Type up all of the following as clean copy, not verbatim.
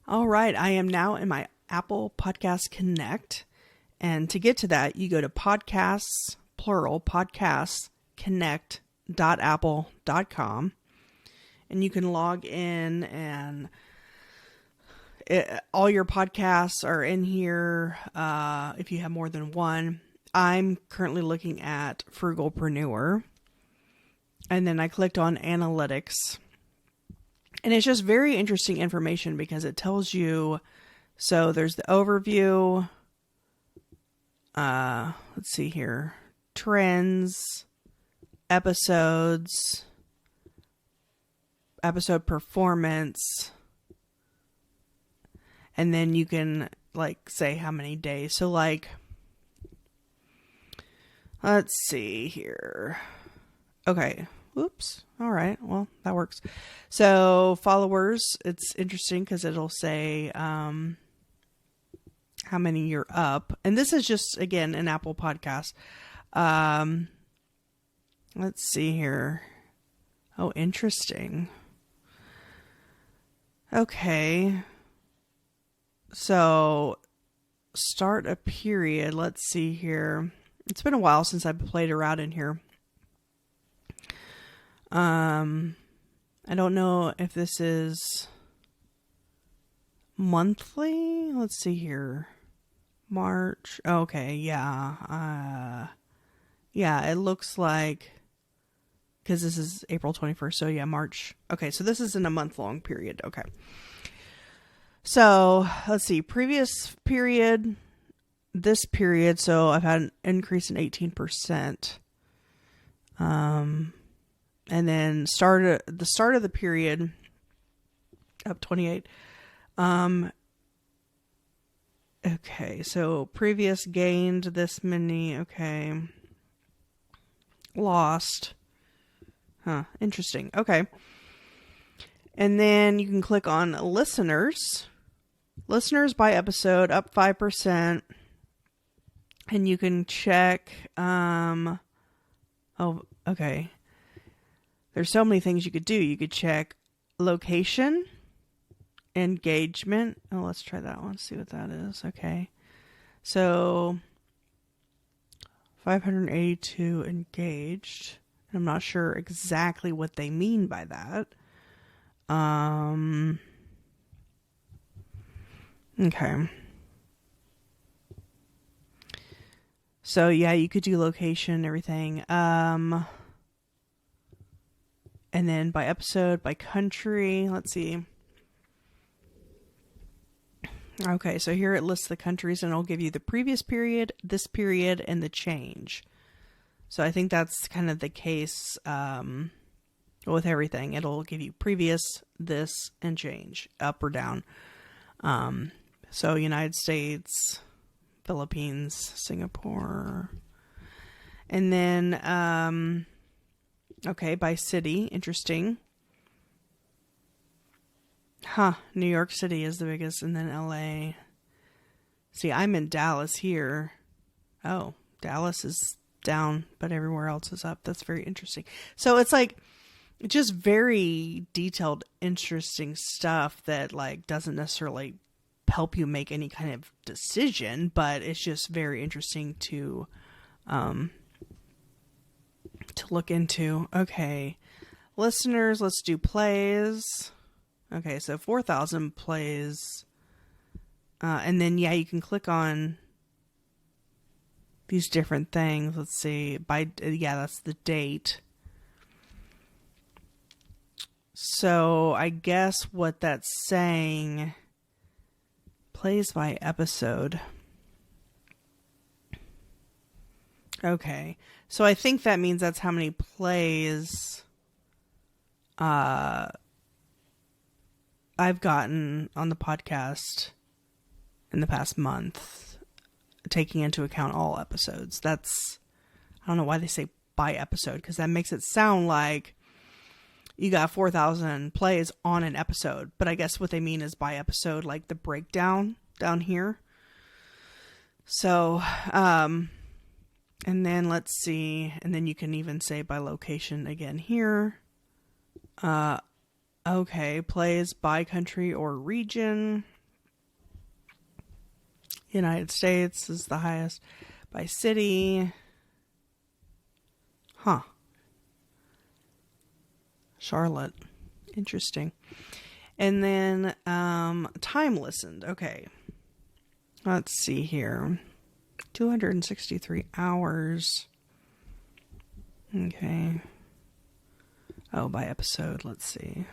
All right, I am now in my Apple Podcast Connect. And to get to that, you go to podcasts, plural, podcasts, connect.apple.com. And you can log in and all your podcasts are in here if you have more than one. I'm currently looking at Frugalpreneur. And then I clicked on analytics. And it's just very interesting information because it tells you, so there's the overview. Let's see here. Trends, episodes, episode performance. And then you can like say how many days. So like, let's see here. Okay. Oops. All right. Well, that works. So followers, it's interesting because it'll say how many you're up. And this is just, again, an Apple podcast. Let's see here. Oh, interesting. Okay. So start a period. Let's see here. It's been a while since I've played around in here. I don't know if this is monthly. Let's see here. March. Okay. Yeah. Yeah, it looks like, because this is April 21st. So yeah, March. Okay. So this isn't a month long period. Okay. So let's see, previous period, this period. So I've had an increase in 18%. And then the start of the period up 28. Okay, so previous gained this many. Okay. Lost. Huh, interesting. Okay. And then you can click on listeners. Listeners by episode up 5%. And you can check, oh, okay. There's so many things you could do. You could check location, engagement. Oh, let's try that one. See what that is. Okay. So 582 engaged. I'm not sure exactly what they mean by that. Okay. So yeah, you could do location, everything. And then by episode, by country, let's see. Okay, so here it lists the countries and it'll give you the previous period, this period, and the change. So I think that's kind of the case with everything. It'll give you previous, this, and change, up or down. So United States, Philippines, Singapore. And then, okay, by city, interesting. New York City is the biggest, and then LA. See, I'm in Dallas here. Oh, Dallas is down, but everywhere else is up. That's very interesting. So it's like just very detailed, interesting stuff that like doesn't necessarily help you make any kind of decision, but it's just very interesting to look into. Okay, listeners, let's do plays. Okay, so 4,000 plays. And then, yeah, you can click on these different things. Let's see. That's the date. So I guess what that's saying, plays by episode. Okay. So I think that means that's how many plays I've gotten on the podcast in the past month, taking into account all episodes. I don't know why they say by episode, because that makes it sound like you got 4,000 plays on an episode. But I guess what they mean is by episode, like the breakdown down here. So, and then let's see. And then you can even say by location again here. Okay, plays by country or region. United States is the highest. By city. Huh. Charlotte. Interesting. And then time listened. Okay. Let's see here. 263 hours. Okay. Oh, by episode. Let's see.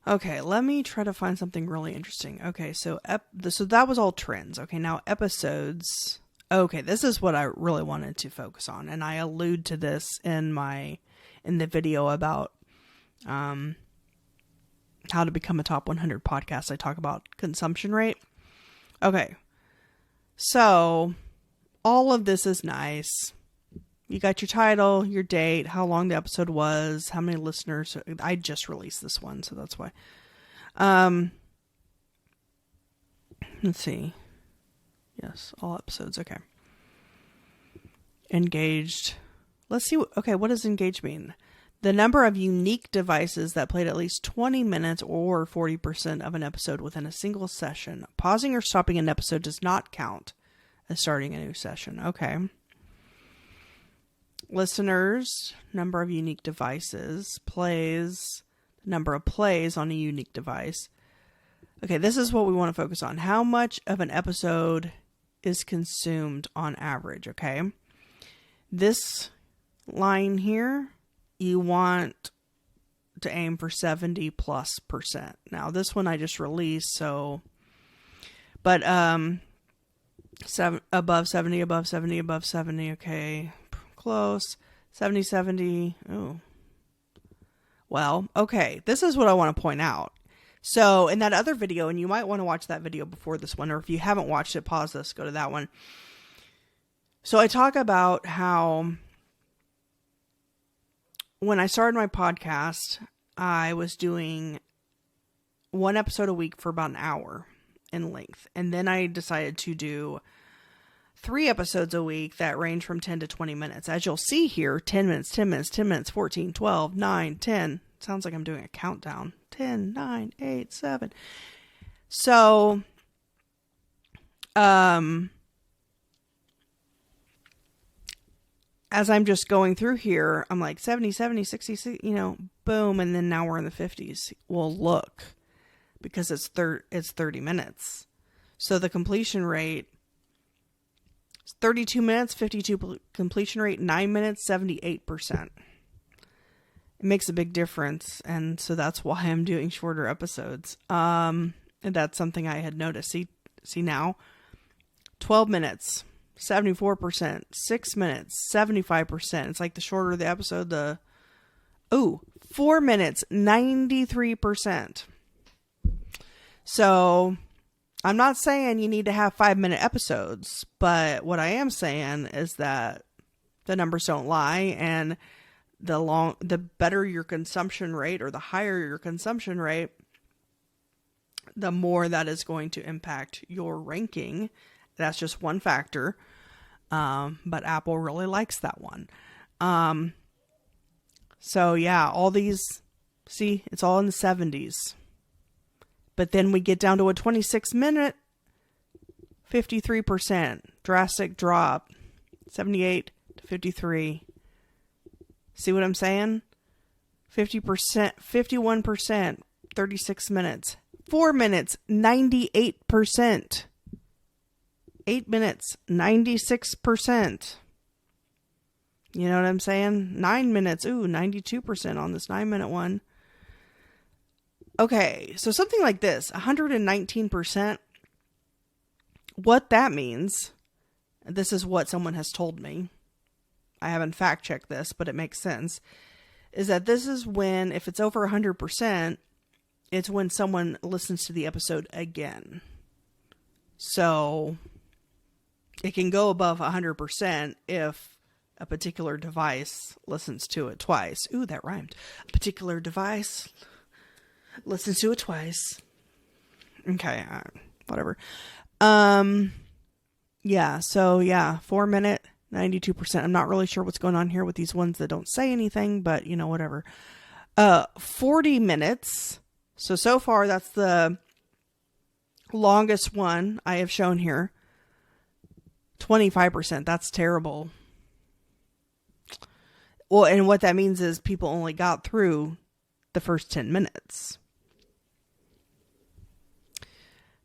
Okay, let me try to find something really interesting. Okay, so so that was all trends. Okay, now episodes. Okay, this is what I really wanted to focus on, and I allude to this in the video about how to become a top 100 podcast. I talk about consumption rate. Okay, so all of this is nice. You got your title, your date, how long the episode was, how many listeners. I just released this one, so that's why. Let's see. Yes, all episodes. Okay. Engaged. Let's see. Okay, what does engaged mean? The number of unique devices that played at least 20 minutes or 40% of an episode within a single session. Pausing or stopping an episode does not count as starting a new session. Okay. Listeners, number of unique devices, plays, number of plays on a unique device. Okay, this is what we want to focus on. How much of an episode is consumed on average, okay? This line here, you want to aim for 70+%. Now, this one I just released, so, but, above 70, above 70, above 70, okay. Close. 70. Oh. Well, okay. This is what I want to point out. So in that other video, and you might want to watch that video before this one, or if you haven't watched it, pause this, go to that one. So I talk about how when I started my podcast, I was doing one episode a week for about an hour in length. And then I decided to do 3 episodes a week that range from 10 to 20 minutes. As you'll see here, 10 minutes, 10 minutes, 10 minutes, 14, 12, 9, 10. Sounds like I'm doing a countdown. 10, 9, 8, 7. So, as I'm just going through here, I'm like 70, 60, boom. And then now we're in the 50s. Well, look, because it's 30 minutes. So the completion rate, 32 minutes, 52 completion rate, 9 minutes, 78%. It makes a big difference. And so that's why I'm doing shorter episodes. And that's something I had noticed. See now, 12 minutes, 74%, 6 minutes, 75%. It's like the shorter the episode, 4 minutes, 93%. So I'm not saying you need to have 5-minute episodes, but what I am saying is that the numbers don't lie, and the better your consumption rate, or the higher your consumption rate, the more that is going to impact your ranking. That's just one factor. But Apple really likes that one. So yeah, all these, see, it's all in the 70s. But then we get down to a 26-minute, 53%. Drastic drop. 78 to 53. See what I'm saying? 50%, 51%, 36 minutes. 4 minutes, 98%. 8 minutes, 96%. You know what I'm saying? 9 minutes, 92% on this 9-minute one. Okay, so something like this, 119%, what that means, this is what someone has told me, I haven't fact-checked this, but it makes sense, is that this is when, if it's over 100%, it's when someone listens to the episode again. So, it can go above 100% if a particular device listens to it twice. Ooh, that rhymed. A particular device listens to it twice. Okay, whatever. Yeah, so yeah, 4 minute, 92%. I'm not really sure what's going on here with these ones that don't say anything, but whatever. 40 minutes. So far, that's the longest one I have shown here. 25%. That's terrible. Well, and what that means is people only got through the first 10 minutes.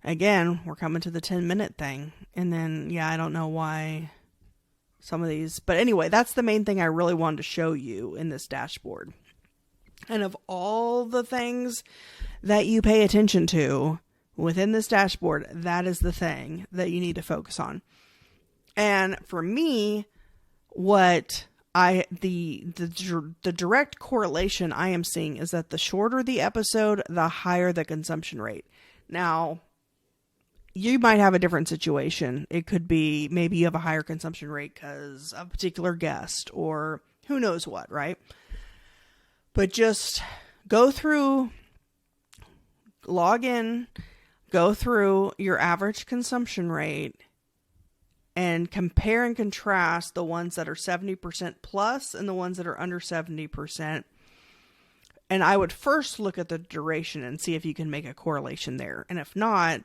Again, we're coming to the 10-minute thing. And then, yeah, I don't know why some of these. But anyway, that's the main thing I really wanted to show you in this dashboard. And of all the things that you pay attention to within this dashboard, that is the thing that you need to focus on. And for me, what the direct correlation I am seeing is that the shorter the episode, the higher the consumption rate. Now, you might have a different situation. It could be maybe you have a higher consumption rate because of a particular guest or who knows what, right? But just go through, log in, go through your average consumption rate and compare and contrast the ones that are 70% plus and the ones that are under 70%. And I would first look at the duration and see if you can make a correlation there. And if not,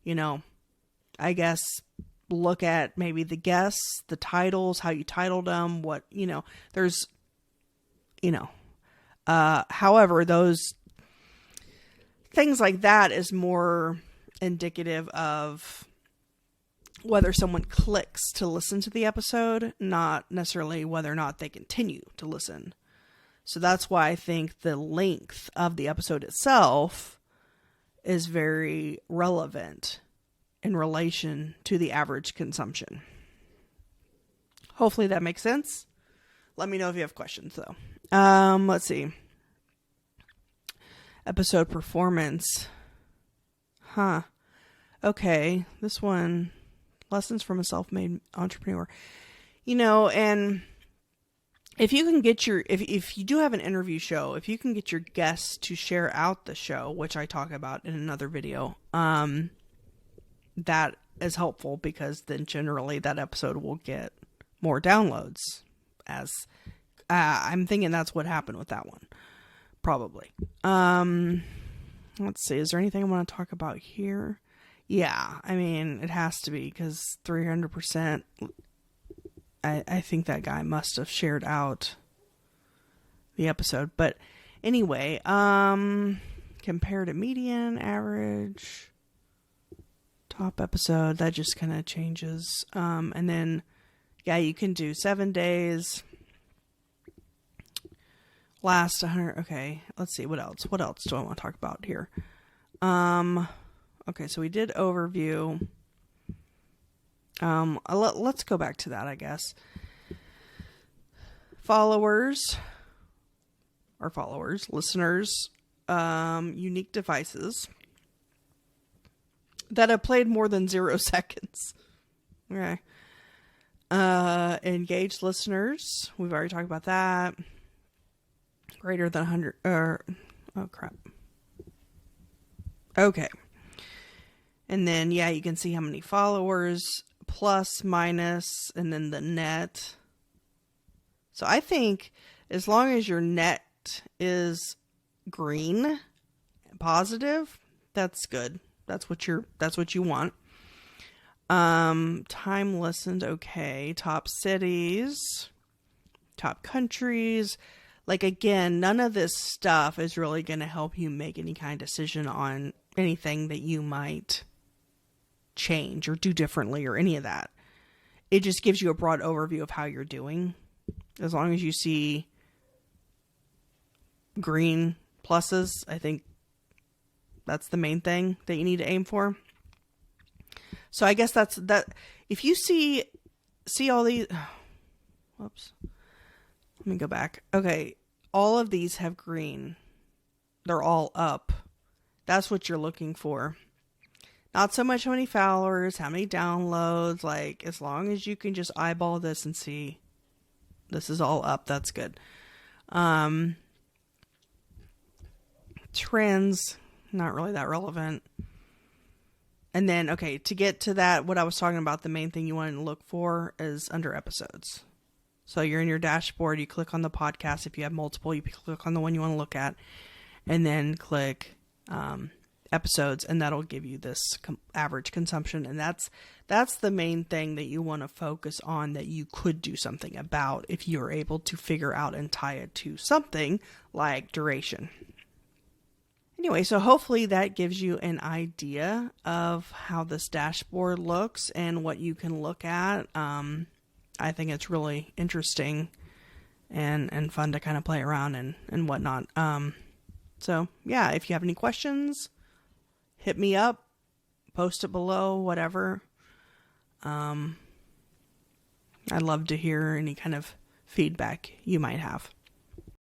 I guess look at maybe the guests, the titles, how you titled them, there's, however, those things like that is more indicative of whether someone clicks to listen to the episode, not necessarily whether or not they continue to listen. So that's why I think the length of the episode itself is very relevant in relation to the average consumption. Hopefully that makes sense. Let me know if you have questions though. Let's see. Episode performance. Okay. This one, lessons from a self-made entrepreneur. And if you can get if you do have an interview show, if you can get your guests to share out the show, which I talk about in another video, that is helpful because then generally that episode will get more downloads, as I'm thinking that's what happened with that one. Probably. Let's see. Is there anything I want to talk about here? Yeah. I mean, it has to be because 300%, I think that guy must have shared out the episode. But anyway, compare to median, average, top episode, that just kind of changes. And then, yeah, you can do 7 days. Last 100. Okay, let's see. What else? What else do I want to talk about here? Okay, so we did overview. Let's go back to that, I guess. Listeners, unique devices that have played more than 0 seconds. Okay. Engaged listeners. We've already talked about that. Greater than 100, oh crap. Okay. And then, yeah, you can see how many followers, plus, minus, and then the net. So I think as long as your net is green, positive, that's good. That's what you want. Time listened, okay. Top cities, top countries. Like, again, none of this stuff is really going to help you make any kind of decision on anything that you might change or do differently or any of that. It just gives you a broad overview of how you're doing. As long as you see green pluses, I think that's the main thing that you need to aim for. So I guess that's that. If you see all these, whoops. Let me go back. Okay. All of these have green. They're all up. That's what you're looking for. Not so much how many followers, how many downloads. Like, as long as you can just eyeball this and see this is all up, that's good. Trends, not really that relevant. And then, okay, to get to that, what I was talking about, the main thing you want to look for is under episodes. So you're in your dashboard, you click on the podcast. If you have multiple, you click on the one you want to look at, and then click episodes, and that'll give you this average consumption. And that's the main thing that you want to focus on, that you could do something about if you're able to figure out and tie it to something like duration. Anyway, so hopefully that gives you an idea of how this dashboard looks and what you can look at. I think it's really interesting and fun to kind of play around and whatnot. So yeah, if you have any questions, hit me up, post it below, whatever. I'd love to hear any kind of feedback you might have.